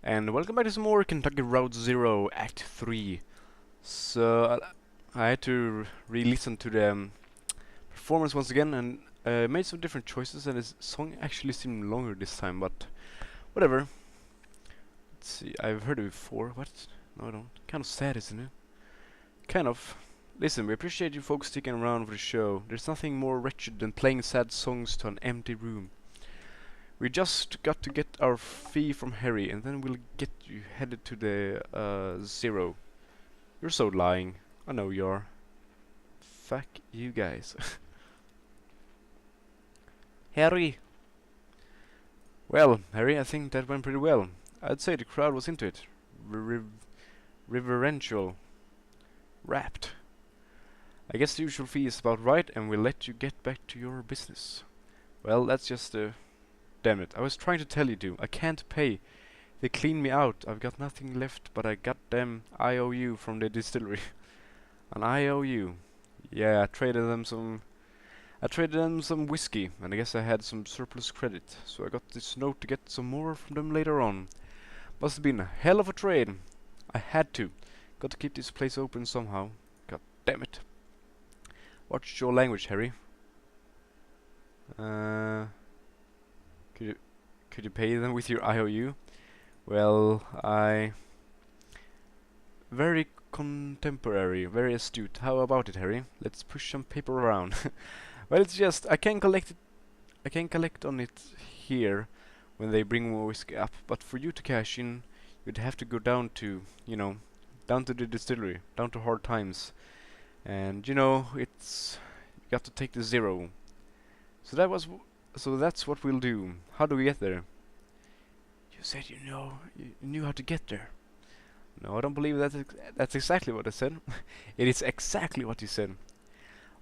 And welcome back to some more Kentucky Route Zero Act 3. So I had to re-listen to the performance once again and made some different choices, and this song actually seemed longer this time, but whatever. Let's see, I've heard it before. What? No, I don't. Kind of sad, isn't it? Kind of. Listen, we appreciate you folks sticking around for the show. There's nothing more wretched than playing sad songs to an empty room. We just got to get our fee from Harry, and then we'll get you headed to the Zero. You're so lying. I know you are. Fuck you guys. Harry! Well, Harry, I think that went pretty well. I'd say the crowd was into it. Reverential. Rapt. I guess the usual fee is about right, and we'll let you get back to your business. Well, that's just damn it, I was trying to tell you to. I can't pay. They cleaned me out. I've got nothing left but a goddamn IOU from the distillery. An IOU. Yeah, I traded them some whiskey, and I guess I had some surplus credit. So I got this note to get some more from them later on. Must have been a hell of a trade. I had to. Got to keep this place open somehow. God damn it. Watch your language, Harry. Could you pay them with your IOU? Well, very contemporary, very astute. How about it, Harry? Let's push some paper around. Well, it's just I can collect on it here when they bring more whiskey up. But for you to cash in, you'd have to go down to, down to the distillery, down to hard times. And it's you got to take the Zero. So that's what we'll do. How do we get there? You said you knew how to get there. No, I don't believe that's exactly what I said. It is exactly what you said.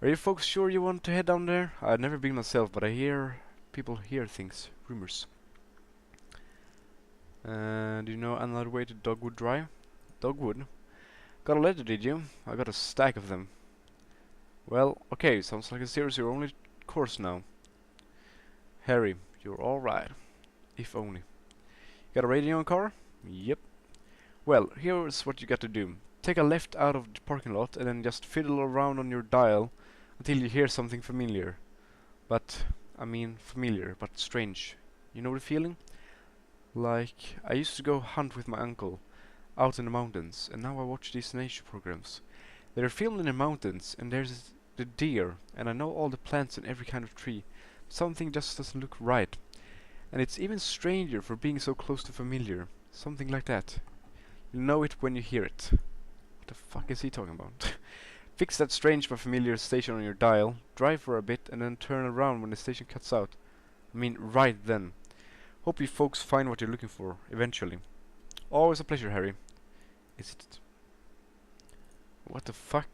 Are you folks sure you want to head down there? I've never been myself, but I hear people hear things, rumors. Do you know another way to Dogwood Drive? Dogwood? Got a letter, did you? I got a stack of them. Well, okay, sounds like a 0-0 only course now. Harry, you're alright. If only. Got a radio in car? Yep. Well, here's what you got to do. Take a left out of the parking lot and then just fiddle around on your dial until you hear something familiar. Familiar, but strange. You know the feeling? Like, I used to go hunt with my uncle out in the mountains, and now I watch these nature programs. They're filmed in the mountains, and there's the deer, and I know all the plants and every kind of tree. Something just doesn't look right. And it's even stranger for being so close to familiar. Something like that. You'll know it when you hear it. What the fuck is he talking about? Fix that strange but familiar station on your dial, drive for a bit, and then turn around when the station cuts out. I mean, right then. Hope you folks find what you're looking for, eventually. Always a pleasure, Harry. Is it? What the fuck?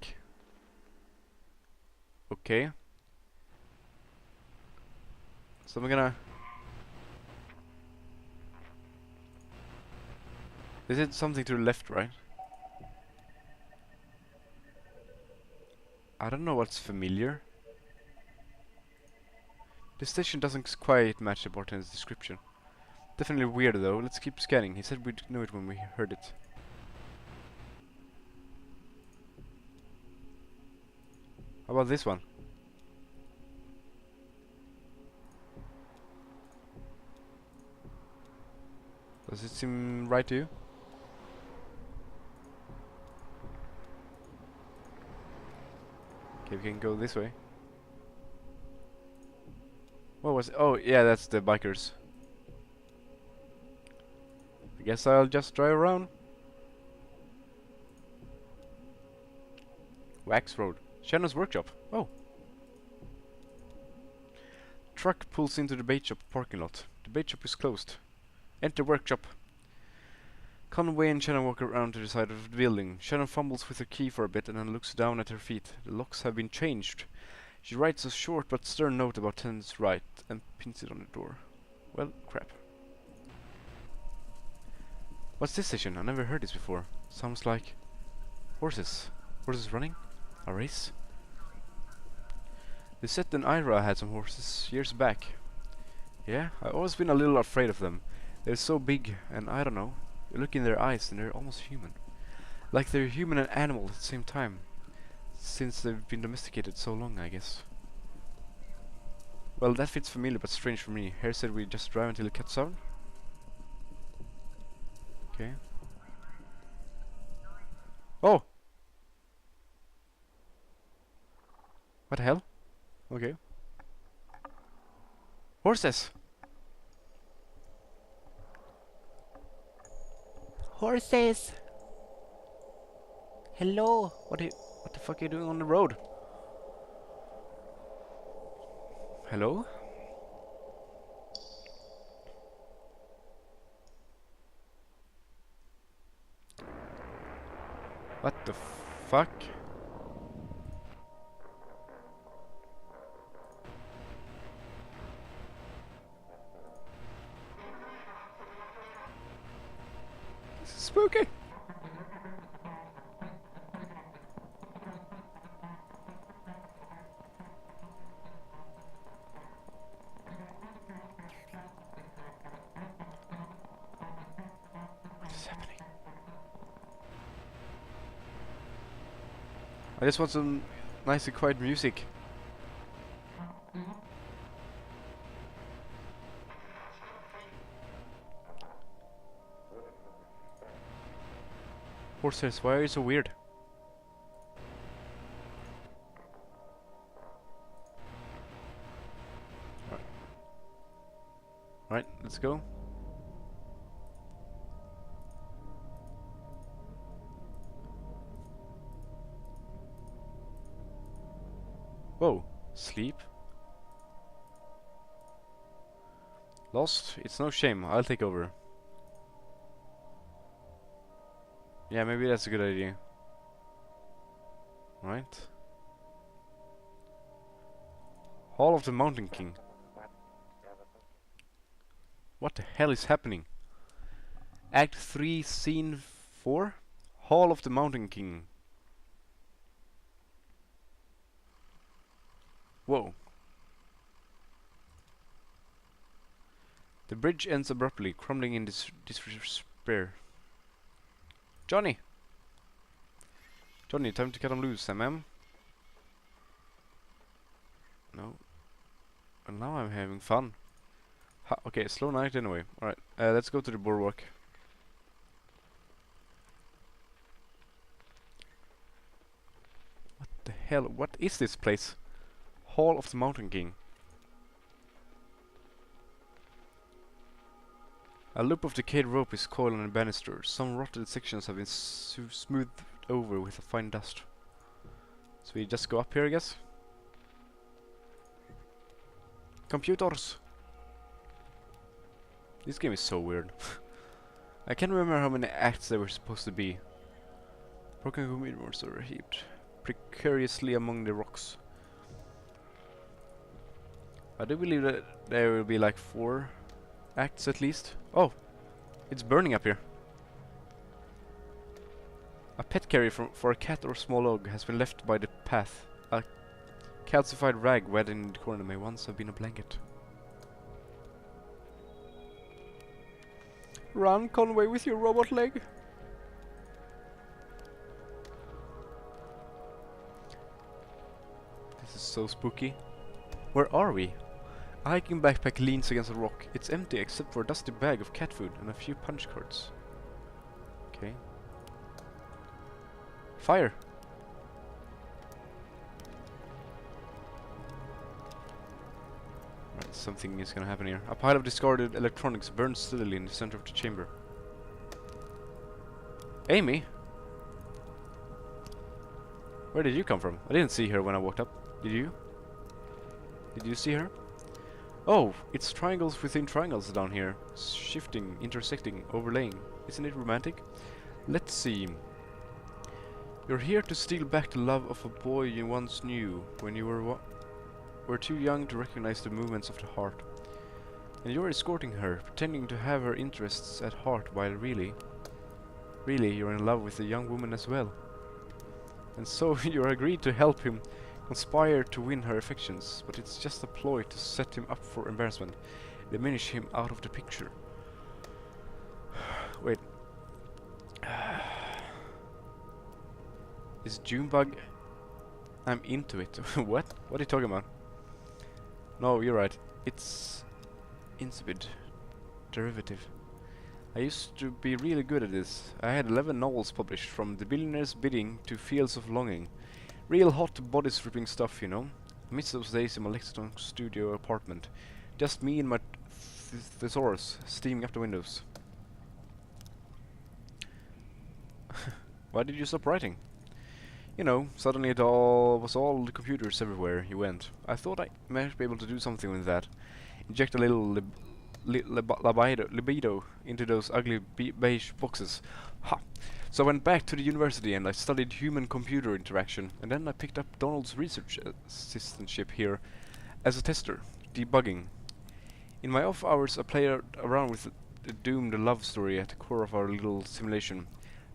Okay. So I'm gonna... Is it something to the left, right? I don't know what's familiar. The station doesn't quite match the bartender's description. Definitely weird though. Let's keep scanning. He said we'd know it when we heard it. How about this one? Does it seem right to you? Okay, we can go this way. What was it? Oh, yeah, that's the bikers. I guess I'll just drive around. Wax Road. Shannon's workshop. Oh. Truck pulls into the bait shop parking lot. The bait shop is closed. Enter workshop. Conway and Shannon walk around to the side of the building. Shannon fumbles with her key for a bit and then looks down at her feet. The locks have been changed. She writes a short but stern note about tenant's right and pins it on the door. Well, crap. What's this station? I never heard this before. Sounds like horses. Horses running? A race? Lisette and Ira had some horses years back. Yeah, I've always been a little afraid of them. They're so big, and I don't know. You look in their eyes and they're almost human. Like they're human and animal at the same time. Since they've been domesticated so long, I guess. Well, that fits familiar but strange for me. Hare said we just drive until it cuts out. Okay. Oh! What the hell? Okay. Horses! Horses! Hello! What the fuck are you doing on the road? Hello? What the fuck? This is spooky! What is happening? I just want some nice and quiet music. Horses, why are you so weird? Alright, let's go. Whoa, sleep? Lost? It's no shame, I'll take over. Yeah, maybe that's a good idea. Right. Hall of the Mountain King. What the hell is happening? Act 3, Scene 4? Hall of the Mountain King. Whoa. The bridge ends abruptly, crumbling in despair. Johnny! Johnny, time to cut him loose, ma'am. No. And now I'm having fun. Okay, slow night anyway. Alright, let's go to the boardwalk. What the hell? What is this place? Hall of the Mountain King. A loop of decayed rope is coiled on a banister. Some rotted sections have been smoothed over with a fine dust. So we just go up here, I guess? Computers! This game is so weird. I can't remember how many acts there were supposed to be. Broken computers are heaped precariously among the rocks. I do believe that there will be like 4 acts at least. Oh! It's burning up here. A pet carrier for a cat or small dog has been left by the path. A calcified rag wedged in the corner may once have been a blanket. Run, Conway, with your robot leg! This is so spooky. Where are we? A hiking backpack leans against a rock. It's empty except for a dusty bag of cat food and a few punch cards. Okay. Fire! Right, something is gonna happen here. A pile of discarded electronics burns steadily in the center of the chamber. Amy? Where did you come from? I didn't see her when I walked up. Did you? Did you see her? Oh, it's triangles within triangles down here. Shifting, intersecting, overlaying. Isn't it romantic? Let's see. You're here to steal back the love of a boy you once knew when you were too young to recognize the movements of the heart. And you're escorting her, pretending to have her interests at heart while really you're in love with the young woman as well. And so you agreed to help him conspire to win her affections, but it's just a ploy to set him up for embarrassment. diminish him out of the picture. Wait. Is Junebug... I'm into it. What? What are you talking about? No, you're right. It's... insipid. Derivative. I used to be really good at this. I had 11 novels published, from The Billionaire's Bidding to Fields of Longing. Real hot body-stripping stuff, you know? I miss those days in my Lexington studio apartment. Just me and my thesaurus steaming up the windows. Why did you stop writing? You know, suddenly it was all the computers everywhere you went. I thought I might be able to do something with that. Inject a little libido into those ugly beige boxes. Ha! So I went back to the university and I studied human-computer interaction, and then I picked up Donald's research assistantship here as a tester, debugging. In my off hours I played around with the doomed love story at the core of our little simulation.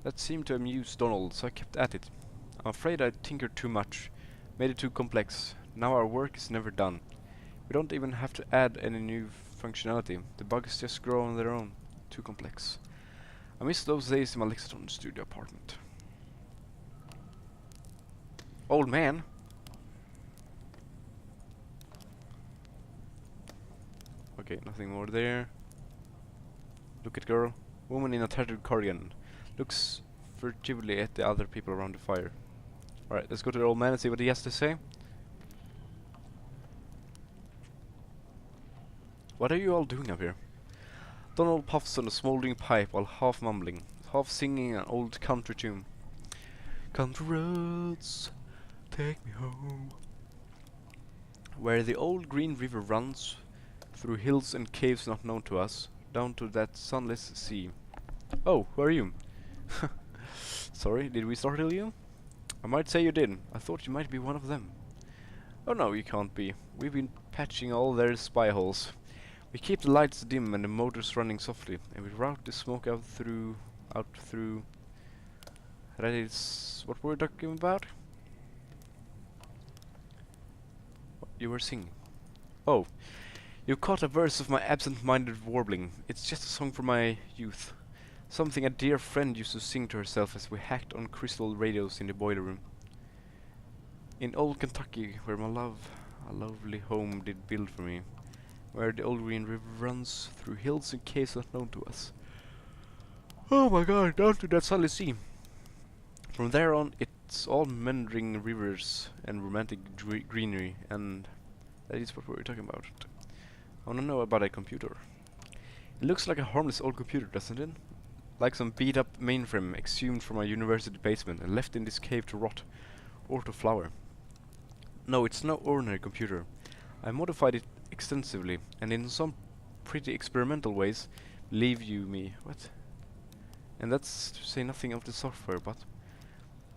That seemed to amuse Donald, so I kept at it. I'm afraid I tinkered too much, made it too complex. Now our work is never done. We don't even have to add any new functionality. The bugs just grow on their own. Too complex. I miss those days in my Lexington studio apartment. Old man? Okay, nothing more there. Look at girl. Woman in a tattered cardigan. Looks furtively at the other people around the fire. Alright, let's go to the old man and see what he has to say. What are you all doing up here? Donald puffs on a smouldering pipe while half mumbling, half singing an old country tune. Country roads, take me home. Where the old green river runs, through hills and caves not known to us, down to that sunless sea. Oh, who are you? Sorry, did we startle you? I might say you did. I thought you might be one of them. Oh no, you can't be. We've been patching all their spy holes. We keep the lights dim and the motors running softly, and we route the smoke out through... That is what we're talking about? What you were singing. Oh, you caught a verse of my absent-minded warbling. It's just a song from my youth. Something a dear friend used to sing to herself as we hacked on crystal radios in the boiler room. In old Kentucky, where my love, a lovely home did build for me. Where the old green river runs through hills and caves not known to us. Oh my god, down to that sunny sea. From there on, it's all meandering rivers and romantic greenery, and that is what we were talking about. I wanna know about a computer. It looks like a harmless old computer, doesn't it? Like some beat-up mainframe exhumed from a university basement and left in this cave to rot, or to flower. No, it's no ordinary computer. I modified it extensively, and in some pretty experimental ways, believe you me. What? And that's to say nothing of the software, but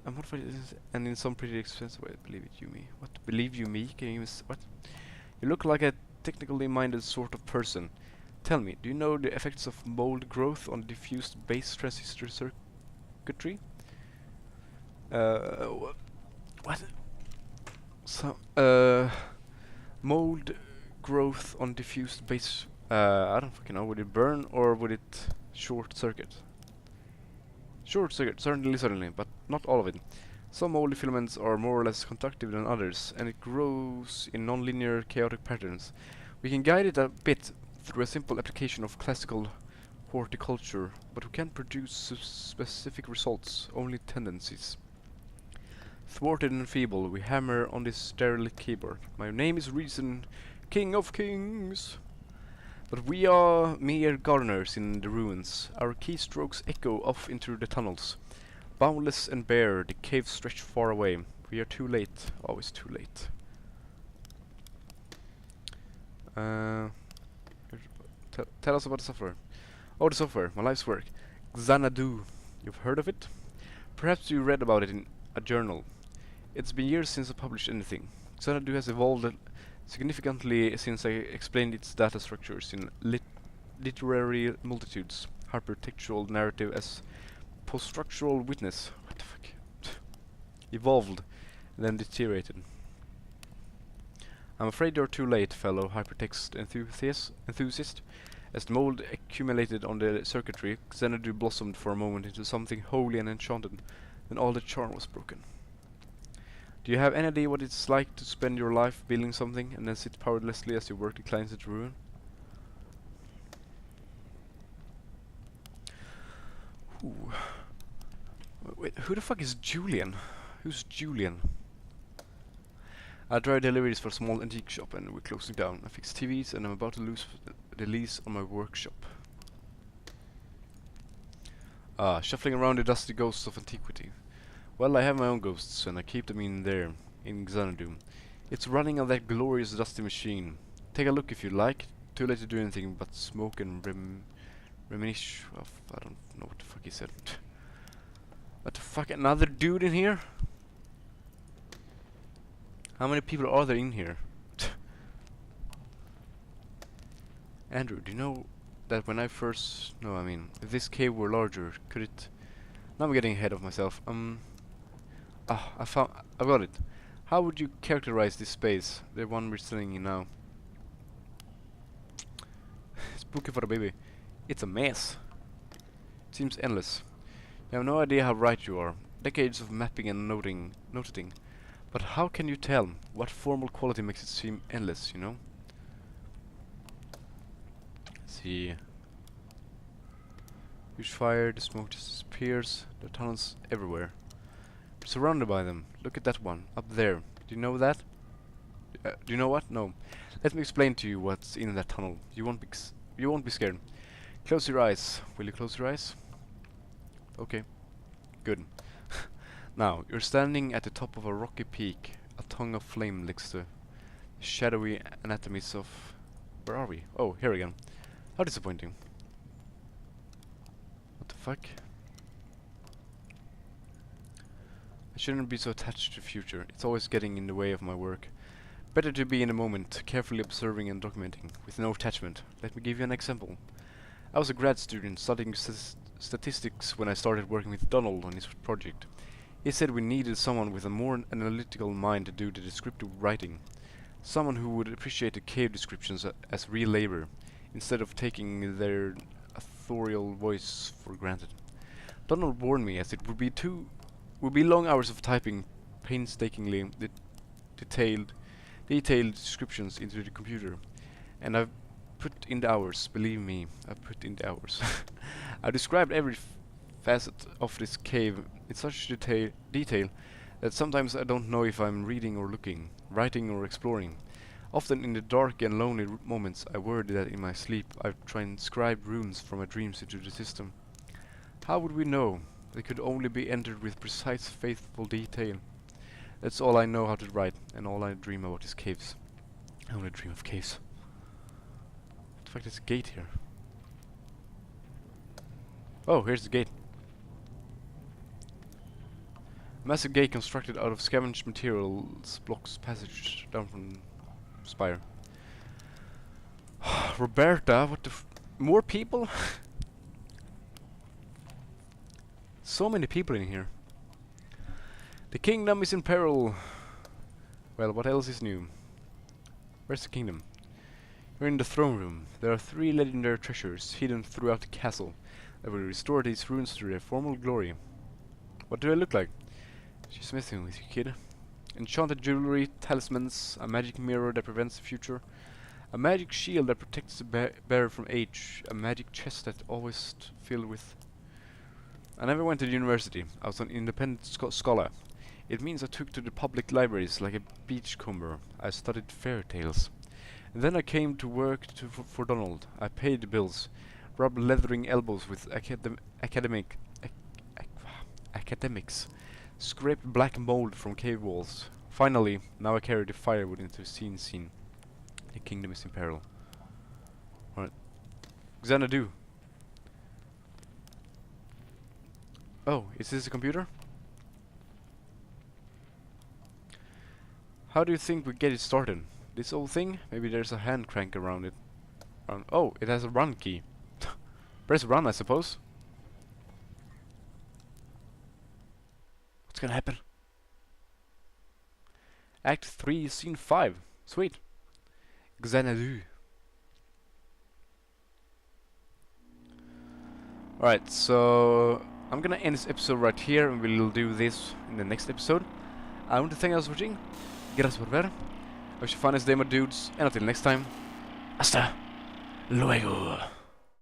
I modified it, and in some pretty expensive way, believe it you me. What? Believe you me? Can you what? You look like a technically minded sort of person. Tell me, do you know the effects of mold growth on diffused base transistor circuitry? What? So, mold growth on diffused base... I don't fucking know. Would it burn or would it short circuit? Short circuit, certainly, but not all of it. Some moldy filaments are more or less conductive than others, and it grows in non-linear chaotic patterns. We can guide it a bit through a simple application of classical horticulture, but we can't produce specific results, only tendencies. Thwarted and feeble, we hammer on this derelict keyboard. My name is Reason, King of Kings. But we are mere gardeners in the ruins. Our keystrokes echo off into the tunnels. Boundless and bare, the caves stretch far away. We are too late, always too late. Tell us about the software. Oh, the software, my life's work. Xanadu. You've heard of it? Perhaps you read about it in a journal. It's been years since I published anything. Xanadu has evolved significantly since I explained its data structures in literary multitudes, hypertextual narrative as post-structural witness. What the fuck? Evolved, and then deteriorated. I'm afraid you're too late, fellow hypertext enthusiast. As the mold accumulated on the circuitry, Xanadu blossomed for a moment into something holy and enchanted, then all the charm was broken. Do you have any idea what it's like to spend your life building something and then sit powerlessly as your work declines into ruin? Ooh. Wait, who the fuck is Julian? Who's Julian? I drive deliveries for a small antique shop and we're closing down. I fix TVs and I'm about to lose the lease on my workshop. Shuffling around the dusty ghosts of antiquity. Well, I have my own ghosts and I keep them in there, in Xanadu. It's running on that glorious dusty machine. Take a look if you like. Too late to do anything but smoke and reminisce of... I don't know what the fuck he said. What the fuck, another dude in here? How many people are there in here? Andrew, do you know that when I first... No, I mean, if this cave were larger, could it... Now I'm getting ahead of myself. I've got it. How would you characterize this space? The one we're sitting in now. Spooky for a baby. It's a mess. It seems endless. You have no idea how right you are. Decades of mapping and noting. But how can you tell? What formal quality makes it seem endless, you know? Let's see. Huge fire, the smoke disappears, there are tunnels everywhere. We're surrounded by them. Look at that one, up there. Do you know that? Do you know what? No. Let me explain to you what's in that tunnel. You won't be scared. Close your eyes. Will you close your eyes? Okay. Good. Now, you're standing at the top of a rocky peak. A tongue of flame licks the shadowy anatomies of... Where are we? Oh, here again. How disappointing. What the fuck? I shouldn't be so attached to the future. It's always getting in the way of my work. Better to be in the moment, carefully observing and documenting, with no attachment. Let me give you an example. I was a grad student studying statistics when I started working with Donald on his project. He said we needed someone with a more analytical mind to do the descriptive writing. Someone who would appreciate the cave descriptions as real labor, instead of taking their authorial voice for granted. Donald warned me as it would be long hours of typing painstakingly detailed descriptions into the computer. And I've put in the hours, believe me, I've put in the hours. I described every facet of this cave in such detail that sometimes I don't know if I'm reading or looking, writing or exploring. Often in the dark and lonely moments I worry that in my sleep I transcribe runes from my dreams into the system. How would we know? They could only be entered with precise, faithful detail. That's all I know how to write, and all I dream about is caves. I only dream of caves. What the fuck, there's a gate here. Oh, here's the gate. A massive gate constructed out of scavenged materials blocks passage down from spire. Roberta, what the more people? So many people in here. The kingdom is in peril. Well, what else is new? Where's the kingdom? We're in the throne room. There are 3 legendary treasures hidden throughout the castle that will restore these ruins to their former glory. What do they look like? She's messing with you, kid. Enchanted jewelry, talismans, a magic mirror that prevents the future, a magic shield that protects the bearer from age, a magic chest that always filled with... I never went to university. I was an independent scholar. It means I took to the public libraries like a beachcomber. I studied fairy tales. And then I came to work for Donald. I paid the bills, rubbed leathering elbows with academics, scraped black mold from cave walls. Finally, now I carry the firewood into scene. The kingdom is in peril. Alright. Xanadu. Oh, is this a computer? How do you think we get it started? This old thing? Maybe there's a hand crank around it. Oh, it has a run key. Press run, I suppose. What's gonna happen? Act 3, Scene 5. Sweet. Xanadu. Alright, so I'm gonna end this episode right here, and we'll do this in the next episode. I want to thank you guys for watching. Gracias por ver. I wish you fun as day, my dudes, and until next time, hasta luego.